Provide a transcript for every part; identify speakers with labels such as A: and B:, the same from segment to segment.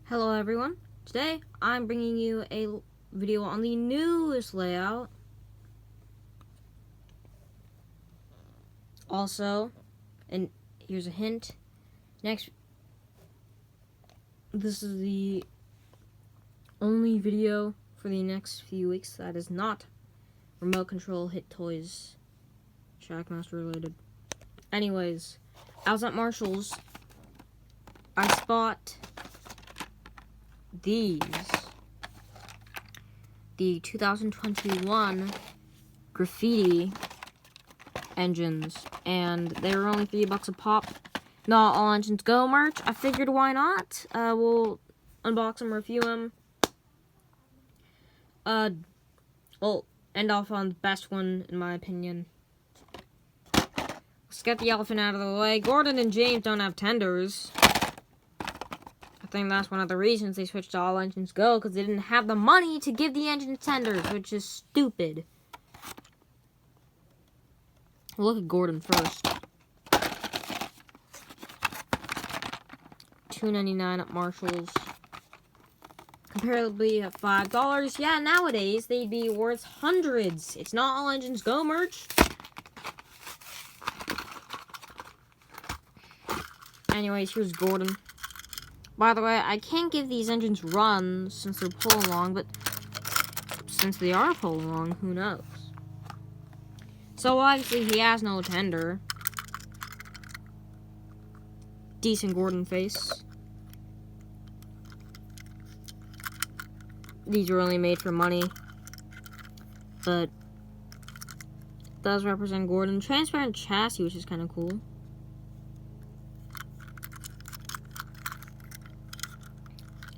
A: Hello everyone, today I'm bringing you a video on the newest layout. Also, and here's a hint, this is the only video for the next few weeks that is not remote control hit toys Trackmaster related. Anyways, I was at Marshall's, I spot these, the 2021 Graffiti engines, and they were only $3 a pop. Not all engines go merch. I figured why not? We'll unbox them, review them. We'll end off on the best one in my opinion. Let's get the elephant out of the way. Gordon and James don't have tenders. I think that's one of the reasons they switched to all engines go, because they didn't have the money to give the engines tenders, which is stupid. We'll look at Gordon first. $2.99 at Marshall's. Comparably at $5. Yeah, nowadays they'd be worth hundreds. It's not all engines go merch. Anyways, here's Gordon. By the way, I can't give these engines runs since they're pulling along, but since they are pulling along, who knows? So obviously he has no tender. Decent Gordon face. These are only made for money, but it does represent Gordon. Transparent chassis, which is kind of cool.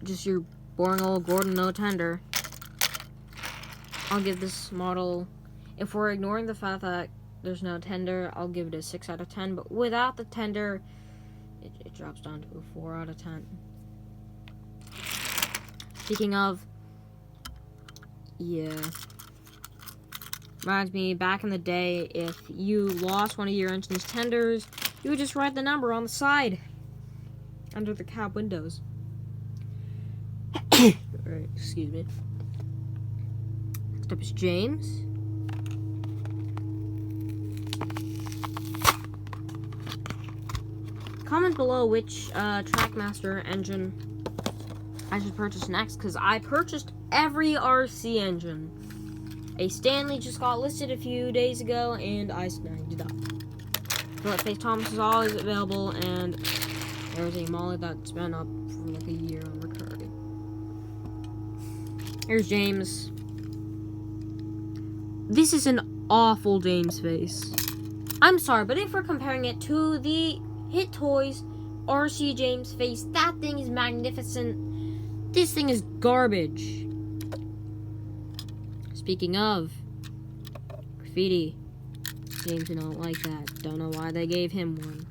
A: Just your boring old Gordon, no tender. I'll give this model, if we're ignoring the fact that there's no tender, I'll give it a 6 out of 10. But without the tender, it drops down to a 4 out of 10. Speaking of, yeah. Reminds me, back in the day, if you lost one of your engine's tenders, you would just write the number on the side, under the cab windows. Alright, excuse me. Next up is James. Comment below which Trackmaster engine I should purchase next, because I purchased every RC engine. A Stanley just got listed a few days ago, and I snagged it up. Philip Face Thomas is always available, and there's a Molly that's been up for like a year on recurring. Here's James. This is an awful James face. I'm sorry, but if we're comparing it to the Hit Toys RC James face, that thing is magnificent. This thing is garbage. Speaking of Graffiti, James don't like that. Don't know why they gave him one.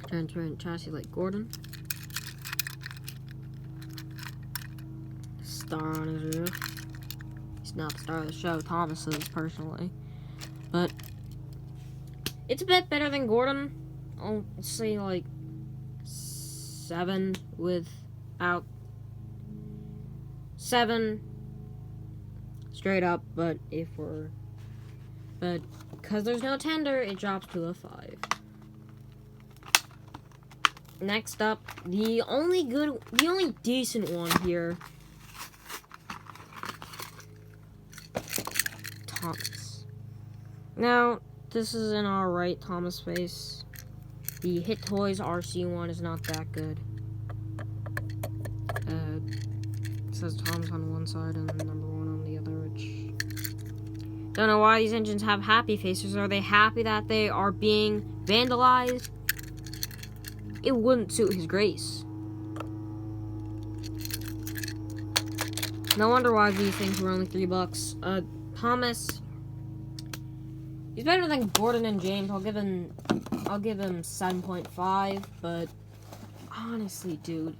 A: Transparent chassis like Gordon. Star on his roof. He's not the star of the show, Thomas is, personally. But it's a bit better than Gordon. I'll say like 7 without 7 straight up, but because there's no tender, it drops to a 5. Next up, the only decent one here, Thomas. Now, this is an alright Thomas face. The Hit Toys RC one is not that good. It says Thomas on one side and number 1 on the other, which... Don't know why these engines have happy faces. Are they happy that they are being vandalized? It wouldn't suit his grace. No wonder why these things were only $3. Thomas, he's better than Gordon and James. I'll give him 7.5, but honestly, dude,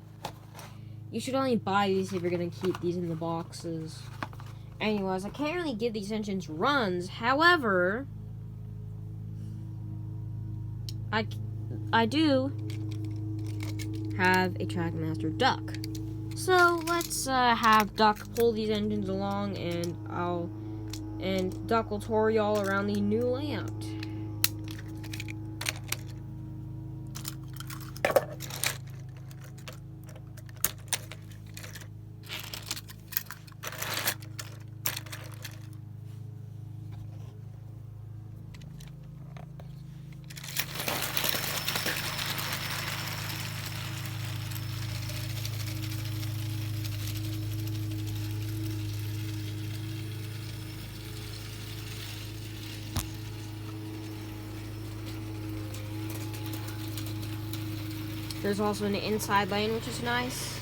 A: you should only buy these if you're gonna keep these in the boxes. Anyways, I can't really give these engines runs. However, I do have a Trackmaster Duck. So let's have Duck pull these engines along, and Duck will tour y'all around the new layout. There's also an inside lane, which is nice.